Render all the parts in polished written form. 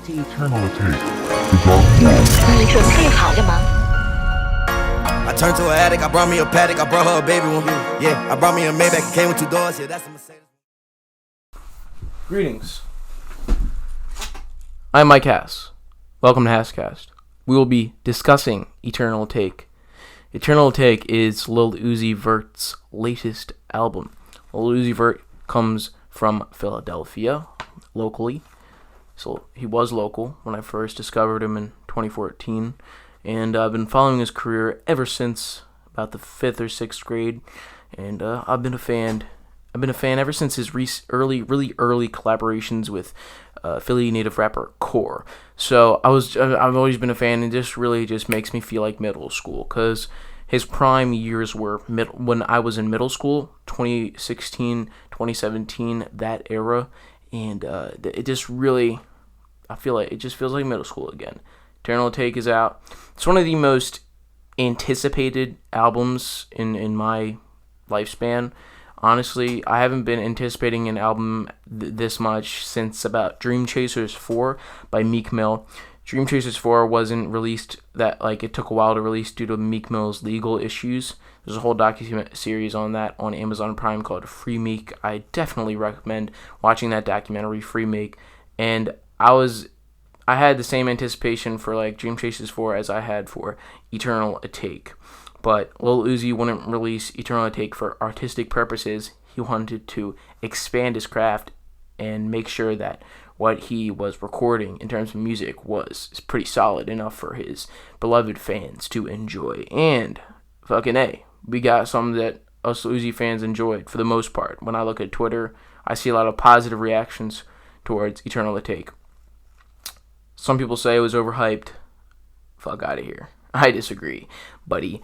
Eternal Atake, the dark world. 准备好了吗？ I turned to an addict, I brought me a paddock, I brought her a baby one. Yeah, I brought me a Maybach, it came with 2 doors. Yeah, that's a Mercedes. Greetings. I'm Mike Hass. Welcome to Hasscast. We will be discussing Eternal Atake. Eternal Atake is Lil Uzi Vert's latest album. Lil Uzi Vert comes from Philadelphia, locally. So he was local when I first discovered him in 2014. And I've been following his career ever since about the 5th or 6th grade. And I've been a fan ever since his really early collaborations with Philly native rapper Core. So I've always been a fan, and this really just makes me feel like middle school, because his prime years were when I was in middle school, 2016, 2017, that era, and it just really, I feel like it just feels like middle school again. Eternal Atake is out. It's one of the most anticipated albums in my lifespan. Honestly, I haven't been anticipating an album this much since about Dream Chasers 4 by Meek Mill. Dream Chasers 4 wasn't released, it took a while to release due to Meek Mill's legal issues. There's a whole docu-series on that on Amazon Prime called Free Meek. I definitely recommend watching that documentary, Free Meek. And I had the same anticipation for Dream Chasers 4 as I had for Eternal Atake. But Lil Uzi wouldn't release Eternal Atake for artistic purposes. He wanted to expand his craft and make sure that what he was recording in terms of music was pretty solid enough for his beloved fans to enjoy. And fucking A, we got some that us Uzi fans enjoyed for the most part. When I look at Twitter, I see a lot of positive reactions towards Eternal Atake. Some people say it was overhyped. Fuck out of here. I disagree, buddy.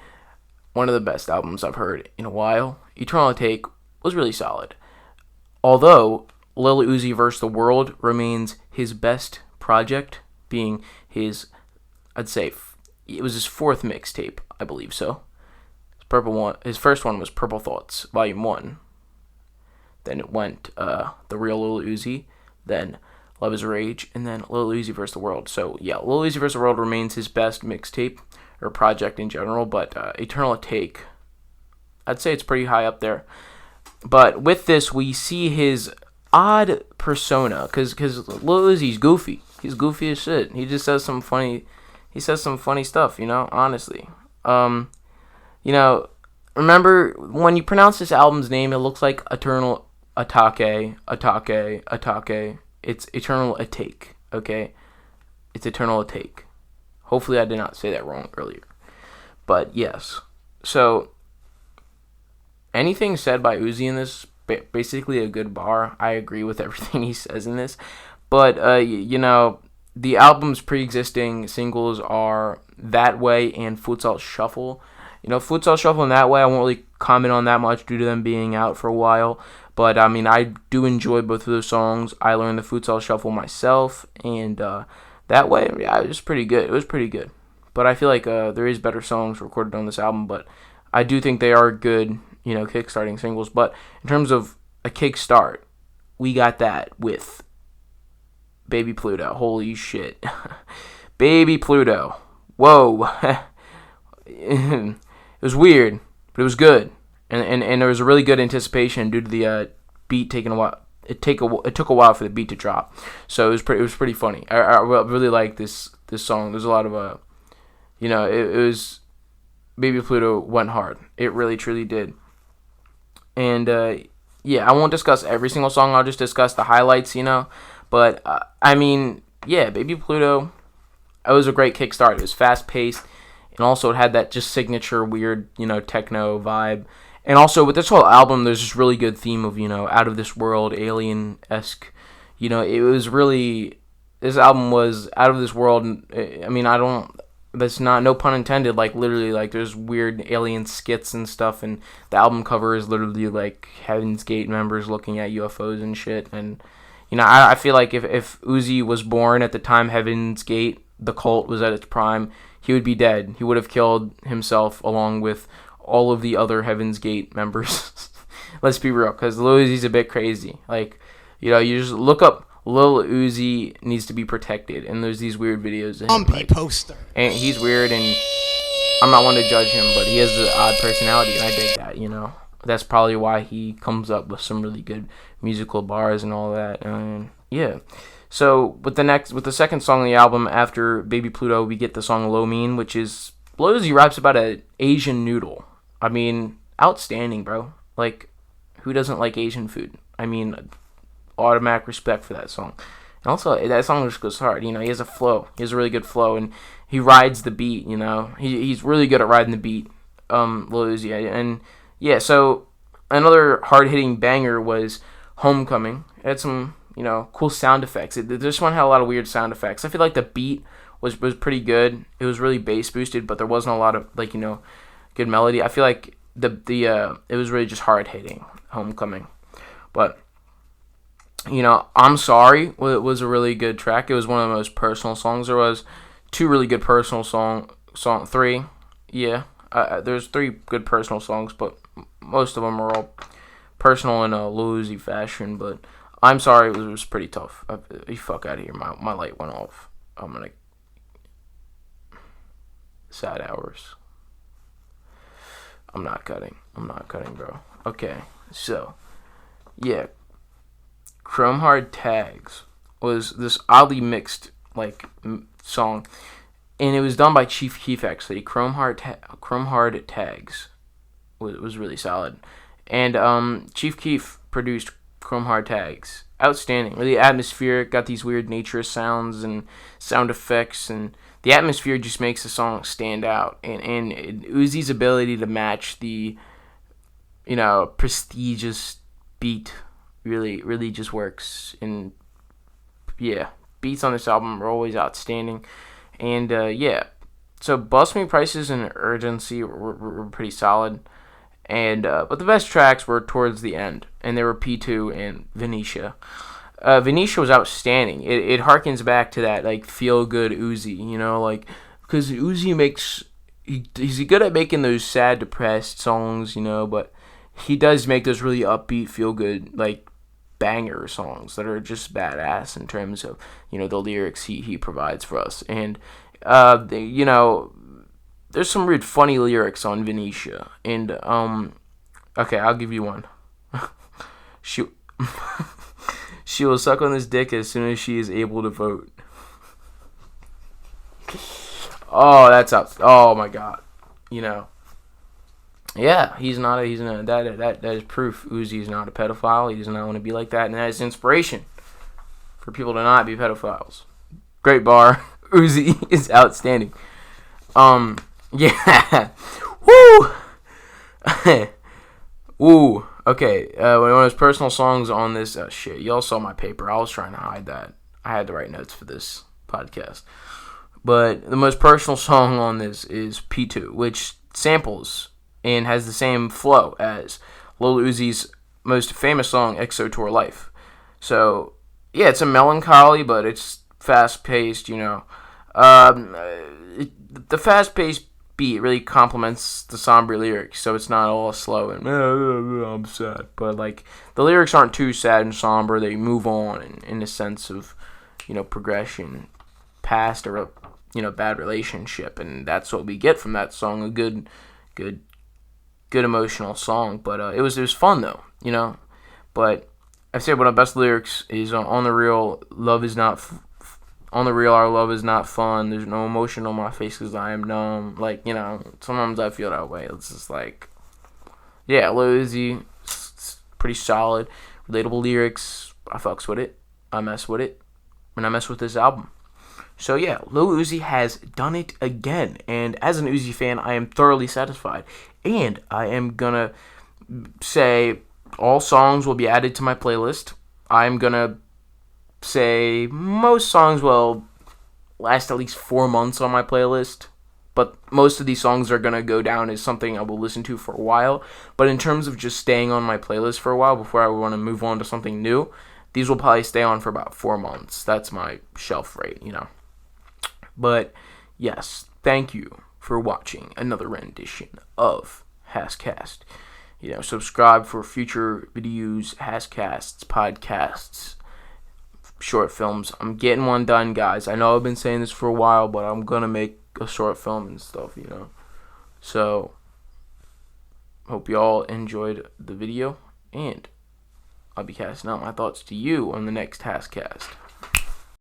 One of the best albums I've heard in a while. Eternal Atake was really solid. Although Lil Uzi Vert: The World remains his best project, being his, I'd say, it was his 4th mixtape, I believe so. His first one was Purple Thoughts, Volume 1. Then it went The Real Lil Uzi, then Love is Rage, and then Lil Uzi Vert: The World. So yeah, Lil Uzi Vert: The World remains his best mixtape, or project in general, but Eternal Atake, I'd say it's pretty high up there. But with this, we see his odd persona, because Lil Uzi's goofy. He's goofy as shit. He just says some funny stuff, honestly. Remember, when you pronounce this album's name, it looks like Eternal Atake. It's Eternal Atake, okay? It's Eternal Atake. Hopefully I did not say that wrong earlier. But yes. So, anything said by Uzi in this, basically a good bar. I agree with everything he says in this. But, the album's pre-existing singles are That Way and Futsal Shuffle. Futsal Shuffle and That Way, I won't really comment on that much due to them being out for a while. But, I do enjoy both of those songs. I learned the Futsal Shuffle myself, and That Way, yeah, it was pretty good. It was pretty good. But I feel like there is better songs recorded on this album, but I do think they are good, kickstarting singles. But in terms of a kickstart, we got that with Baby Pluto. Holy shit. Baby Pluto. Whoa. It was weird, but it was good. And there was a really good anticipation due to the beat taking a while. It took a while for the beat to drop, so it was pretty funny. I really like this song. There's a lot of it was Baby Pluto went hard. It really truly did. And I won't discuss every single song. I'll just discuss the highlights, But Baby Pluto, it was a great kickstart. It was fast paced, and also it had that just signature weird techno vibe. And also, with this whole album, there's this really good theme of, out of this world, alien-esque. It was really, this album was out of this world. That's not, no pun intended, literally, there's weird alien skits and stuff, and the album cover is literally, Heaven's Gate members looking at UFOs and shit. And, I feel like if Uzi was born at the time Heaven's Gate, the cult, was at its prime, he would be dead. He would have killed himself along with all of the other Heaven's Gate members. Let's be real, because Lil Uzi's a bit crazy. You just look up Lil Uzi needs to be protected, and there's these weird videos of him, like, poster. and he's weird, and I'm not one to judge him, but he has an odd personality, and I dig that, you know. That's probably why he comes up with some really good musical bars and all that, and yeah. So with the second song on the album after Baby Pluto, we get the song Lo Mein, which is Lil Uzi raps about an Asian noodle. I mean, outstanding, bro. Like, who doesn't like Asian food? I mean, automatic respect for that song. And also, that song just goes hard. You know, he has a flow. He has a really good flow, and he rides the beat, you know. He's really good at riding the beat, Lil Uzi. And, yeah, so another hard-hitting banger was Homecoming. It had some, you know, cool sound effects. This one had a lot of weird sound effects. I feel like the beat was pretty good. It was really bass boosted, but there wasn't a lot of, like, you know, good melody. I feel like it was really just hard-hitting, Homecoming. But, you know, I'm Sorry was a really good track. It was one of the most personal songs there was. Two really good personal three. Yeah, there's three good personal songs, but most of them are all personal in a Lil Uzi fashion. But I'm Sorry was pretty tough. You fuck out of here. My light went off. I'm gonna sad hours. I'm not cutting, bro. Okay, so yeah. Chrome Hard Tags was this oddly mixed, like, song, and it was done by Chief Keef, actually. Chrome Hard Tags was really solid, and Chief Keef produced Chrome Hard Tags. Outstanding, really atmospheric, got these weird nature sounds and sound effects, and the atmosphere just makes the song stand out, and Uzi's ability to match the, you know, prestigious beat really just works. And yeah, beats on this album are always outstanding. And yeah, so Bust Me Prices and Urgency were pretty solid. And but the best tracks were towards the end, and they were P2 and Venetia. Venetia was outstanding. It harkens back to that, like, feel good Uzi, you know, like, because Uzi he's good at making those sad, depressed songs, you know, but he does make those really upbeat, feel good, like, banger songs that are just badass in terms of, you know, the lyrics he provides for us. And you know, there's some weird funny lyrics on Venetia, and okay, I'll give you one. She will suck on this dick as soon as she is able to vote. Oh, that's up. Oh my god, you know. Yeah, that is proof Uzi is not a pedophile. He does not want to be like that, and that is inspiration for people to not be pedophiles. Great bar. Uzi is outstanding. Yeah. Woo! Woo. Okay, one of his personal songs on this, shit, y'all saw my paper. I was trying to hide that. I had to write notes for this podcast. But the most personal song on this is P2, which samples and has the same flow as Lil Uzi's most famous song, EXO Tour Life. So, yeah, it's a melancholy, but it's fast-paced, you know. The fast-paced beat really complements the somber lyrics, so it's not all slow and, I'm sad. But, like, the lyrics aren't too sad and somber. They move on in a sense of, you know, progression past a, you know, bad relationship, and that's what we get from that song, a good emotional song. But it was fun though, you know. But I say one of the best lyrics is on the real, love is not on the real, our love is not fun. There's no emotion on my face because I am numb. Like, you know, sometimes I feel that way. It's just like, yeah, Lil Uzi, pretty solid, relatable lyrics. I fucks with it. I mess with it, and I mess with this album. So yeah, Lil Uzi has done it again, and as an Uzi fan, I am thoroughly satisfied. And I am gonna say all songs will be added to my playlist. I'm gonna say most songs will last at least 4 months on my playlist, but most of these songs are gonna go down as something I will listen to for a while. But in terms of just staying on my playlist for a while before I want to move on to something new, these will probably stay on for about 4 months. That's my shelf rate, you know. But yes, thank you for watching another rendition of Hasscast. You know, subscribe for future videos, Hasscasts, podcasts, short films. I'm getting one done, guys. I know I've been saying this for a while, but I'm gonna make a short film and stuff, you know. So, hope y'all enjoyed the video, and I'll be casting out my thoughts to you on the next Hasscast.